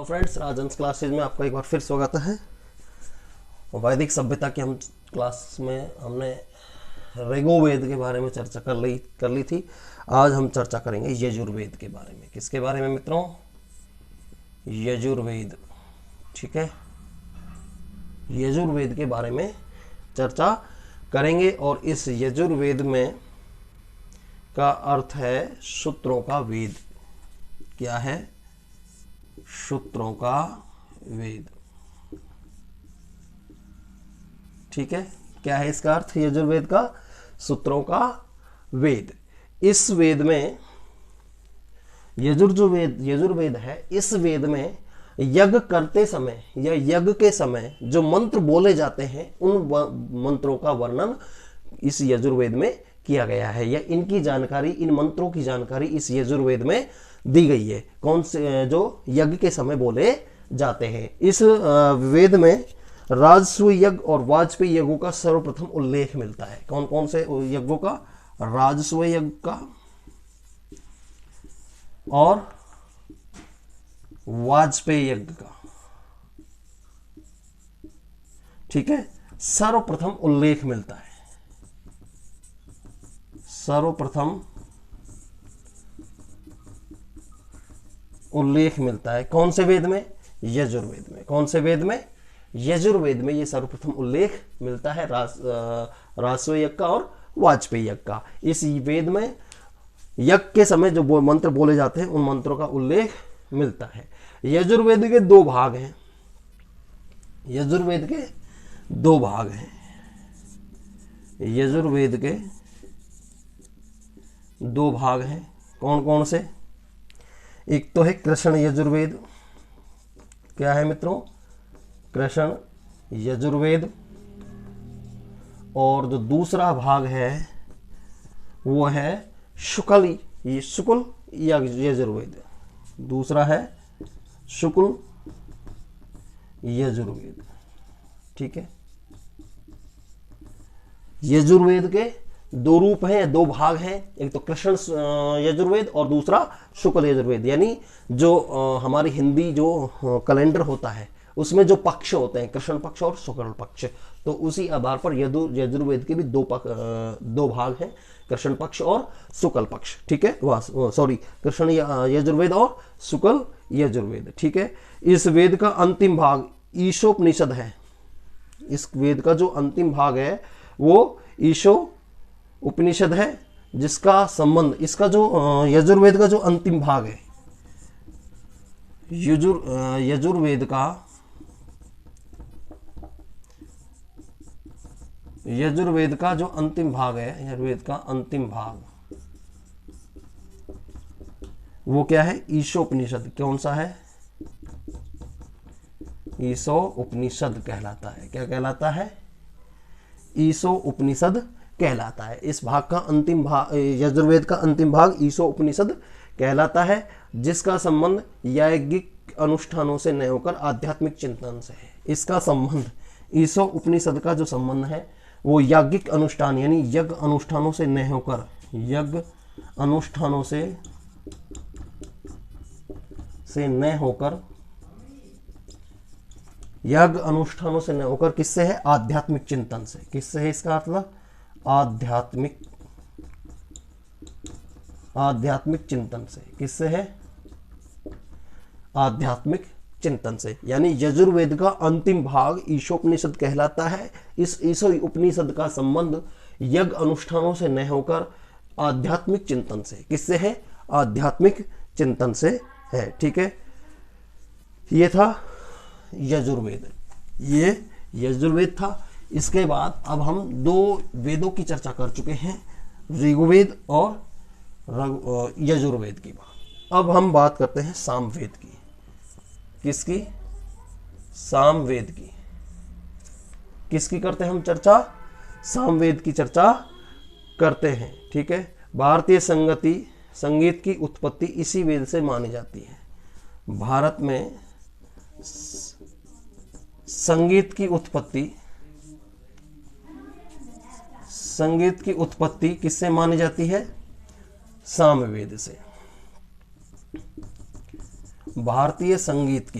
तो friends, Rajans classes में आपका एक बार फिर स्वागत है। वैदिक सभ्यता की हम क्लास में हमने ऋग्वेद के बारे में चर्चा कर ली थी। आज हम चर्चा करेंगे यजुर्वेद के बारे में। किसके बारे में मित्रों? यजुर्वेद। ठीक है, यजुर्वेद के बारे में चर्चा करेंगे। और इस यजुर्वेद में का अर्थ है सूत्रों का वेद। क्या है? सूत्रों का वेद। ठीक है, क्या है इसका अर्थ? यजुर्वेद का सूत्रों का वेद। इस वेद में यजुर्वेद है, इस वेद में यज्ञ करते समय या यज्ञ के समय जो मंत्र बोले जाते हैं उन मंत्रों का वर्णन इस यजुर्वेद में किया गया है, या इनकी जानकारी, इन मंत्रों की जानकारी इस यजुर्वेद में दी गई है। कौन से? जो यज्ञ के समय बोले जाते हैं। इस वेद में राजस्व यज्ञ और वाजपेयी यज्ञों का सर्वप्रथम उल्लेख मिलता है। कौन कौन से यज्ञों का? राजस्व यज्ञ का और वाजपेयी यज्ञ का। ठीक है, सर्वप्रथम उल्लेख मिलता है। सर्वप्रथम उल्लेख मिलता है कौन से वेद में? यजुर्वेद में। कौन से वेद में? यजुर्वेद में ये सर्वप्रथम उल्लेख मिलता है राजस्व यज्ञ का और वाजपेयी यज्ञ का। इस वेद में यज्ञ के समय जो मंत्र बोले जाते हैं उन मंत्रों का उल्लेख मिलता है। यजुर्वेद के दो भाग हैं। यजुर्वेद के दो भाग हैं। यजुर्वेद के दो भाग हैं। कौन कौन से? एक तो है कृष्ण यजुर्वेद। क्या है मित्रों? कृष्ण यजुर्वेद। और जो दूसरा भाग है वो है शुक्ल यजुर्वेद। दूसरा है शुक्ल यजुर्वेद। ठीक है, यजुर्वेद के दो रूप हैं, दो भाग हैं। एक तो कृष्ण यजुर्वेद और दूसरा शुक्ल यजुर्वेद। यानी जो हमारी हिंदी जो कैलेंडर होता है उसमें जो पक्ष होते हैं, कृष्ण पक्ष और शुक्ल पक्ष, तो उसी आधार पर यजुर्वेद के भी दो भाग हैं, कृष्ण पक्ष और शुक्ल पक्ष। ठीक है, सॉरी, कृष्ण यजुर्वेद और शुक्ल यजुर्वेद। ठीक है, इस वेद का अंतिम भाग ईशोपनिषद है। इस वेद का जो अंतिम भाग है वो ईशो उपनिषद है, जिसका संबंध, इसका जो यजुर्वेद का जो अंतिम भाग है, यजुर्वेद का जो अंतिम भाग है, यजुर्वेद का अंतिम भाग वो क्या है? ईशोपनिषद। कौन सा है? ईशो उपनिषद कहलाता है। क्या कहलाता है? ईशो उपनिषद कहलाता है। इस भाग का अंतिम भाग, यजुर्वेद का अंतिम भाग ईशो उपनिषद कहलाता है, जिसका संबंध यज्ञिक अनुष्ठानों से न होकर आध्यात्मिक चिंतन से है। इसका संबंध, ईशो उपनिषद का जो संबंध है वो यज्ञिक अनुष्ठान यानी यज्ञ अनुष्ठानों से न होकर, यज्ञ अनुष्ठानों से न होकर, यज्ञ अनुष्ठानों से न होकर किससे है? आध्यात्मिक चिंतन से। किससे है इसका मतलब? आध्यात्मिक चिंतन से। किससे है? आध्यात्मिक चिंतन से। यानी यजुर्वेद का अंतिम भाग ईशोपनिषद कहलाता है। इस ईशो उपनिषद का संबंध यज्ञ अनुष्ठानों से न होकर आध्यात्मिक चिंतन से। किससे है? आध्यात्मिक चिंतन से है। ठीक है, ये था यजुर्वेद। ये यजुर्वेद था। इसके बाद अब हम दो वेदों की चर्चा कर चुके हैं, ऋग्वेद और यजुर्वेद की बात। अब हम बात करते हैं सामवेद की। किसकी? सामवेद की। किसकी करते हैं हम चर्चा? सामवेद की चर्चा करते हैं। ठीक है, भारतीय संगीत की उत्पत्ति इसी वेद से मानी जाती है। भारत में संगीत की उत्पत्ति किससे मानी जाती है? सामवेद से। भारतीय संगीत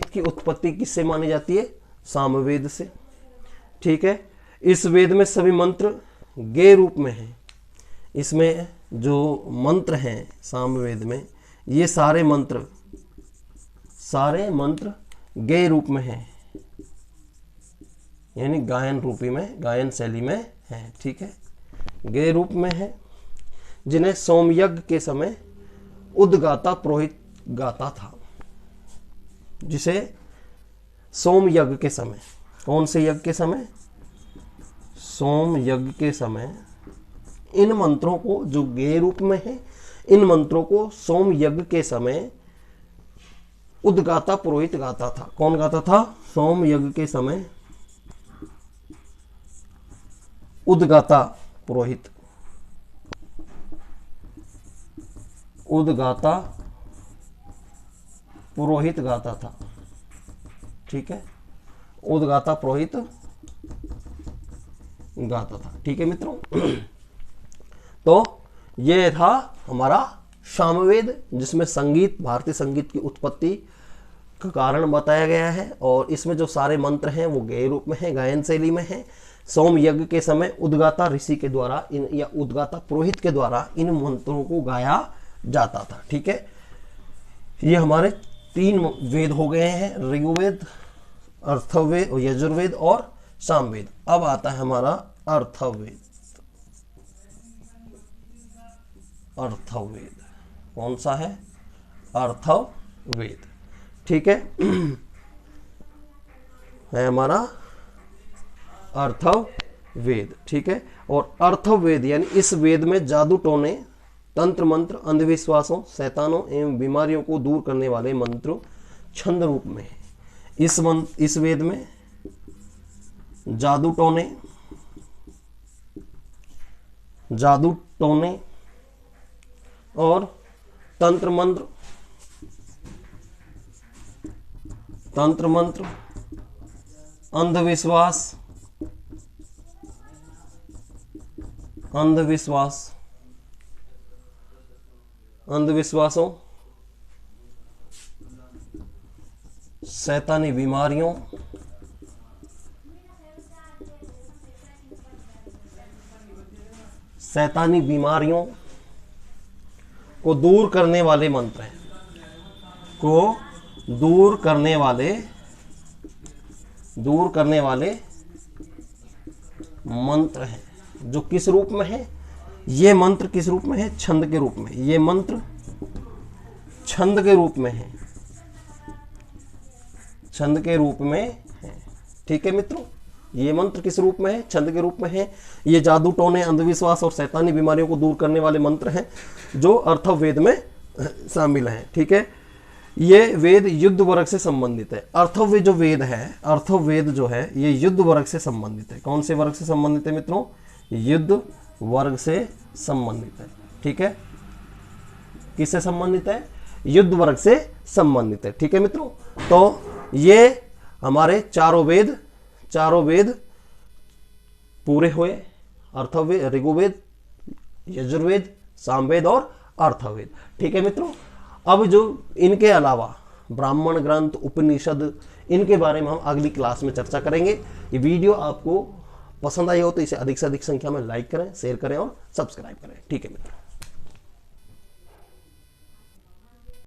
की उत्पत्ति किससे मानी जाती है? सामवेद से। ठीक है, इस वेद में सभी मंत्र गेय रूप में हैं। इसमें जो मंत्र हैं सामवेद में, ये सारे मंत्र गेय रूप में हैं, यानी गायन रूपी में, गायन शैली में हैं। ठीक है, गेय रूप में है, जिन्हें सोमयज्ञ के समय उद्गाता पुरोहित गाता था। जिसे सोम यज्ञ के समय, कौन से यज्ञ के समय? सोम यज्ञ के समय इन मंत्रों को, जो गेय रूप में है, इन मंत्रों को सोम यज्ञ के समय उद्गाता पुरोहित गाता था। कौन गाता था? सोम यज्ञ के समय उद्गाता पुरोहित गाता था। ठीक है, उद्गाता पुरोहित गाता था। ठीक है मित्रों, तो ये था हमारा सामवेद, जिसमें संगीत, भारतीय संगीत की उत्पत्ति का कारण बताया गया है। और इसमें जो सारे मंत्र हैं वो गेय रूप में है, गायन शैली में है। सोम यज्ञ के समय उद्गाता ऋषि के द्वारा या उद्गाता पुरोहित के द्वारा इन मंत्रों को गाया जाता था। ठीक है, ये हमारे 3 वेद हो गए हैं, ऋग्वेद, अथर्ववेद, यजुर्वेद और सामवेद। अब आता है हमारा अथर्ववेद। कौन सा है? अथर्ववेद। ठीक है हमारा अथर्ववेद। ठीक है, और अथर्ववेद यानी इस वेद में जादू टोने, तंत्र मंत्र, अंधविश्वासों, शैतानों एवं बीमारियों को दूर करने वाले मंत्र छंद रूप में है। इस वेद में जादू टोने और तंत्र मंत्र, अंधविश्वासों, शैतानी बीमारियों को दूर करने वाले मंत्र हैं, दूर करने वाले मंत्र हैं। जो किस रूप में है? ये मंत्र किस रूप में है? छंद के रूप में। ये मंत्र छंद के रूप में है, छंद के रूप में है। ठीक है मित्रों, ये मंत्र किस रूप में है? छंद के रूप में है। ये जादू टोने, अंधविश्वास और शैतानी बीमारियों को दूर करने वाले मंत्र हैं, जो अथर्ववेद में शामिल हैं। ठीक है, ये वेद युद्ध वर्ग से संबंधित है। अथर्ववेद जो है ये युद्ध वर्ग से संबंधित है। कौन से वर्ग से संबंधित है मित्रों? युद्ध वर्ग से संबंधित है। ठीक है, किससे संबंधित है? युद्ध वर्ग से संबंधित है। ठीक है मित्रों, तो ये हमारे चारों वेद पूरे हुए। अथर्ववेद, ऋग्वेद, यजुर्वेद, सामवेद और अथर्ववेद। ठीक है मित्रों, अब जो इनके अलावा ब्राह्मण ग्रंथ, उपनिषद, इनके बारे में हम अगली क्लास में चर्चा करेंगे। ये वीडियो आपको पसंद आई हो तो इसे अधिक से अधिक संख्या में लाइक करें, शेयर करें और सब्सक्राइब करें। ठीक है मित्रों।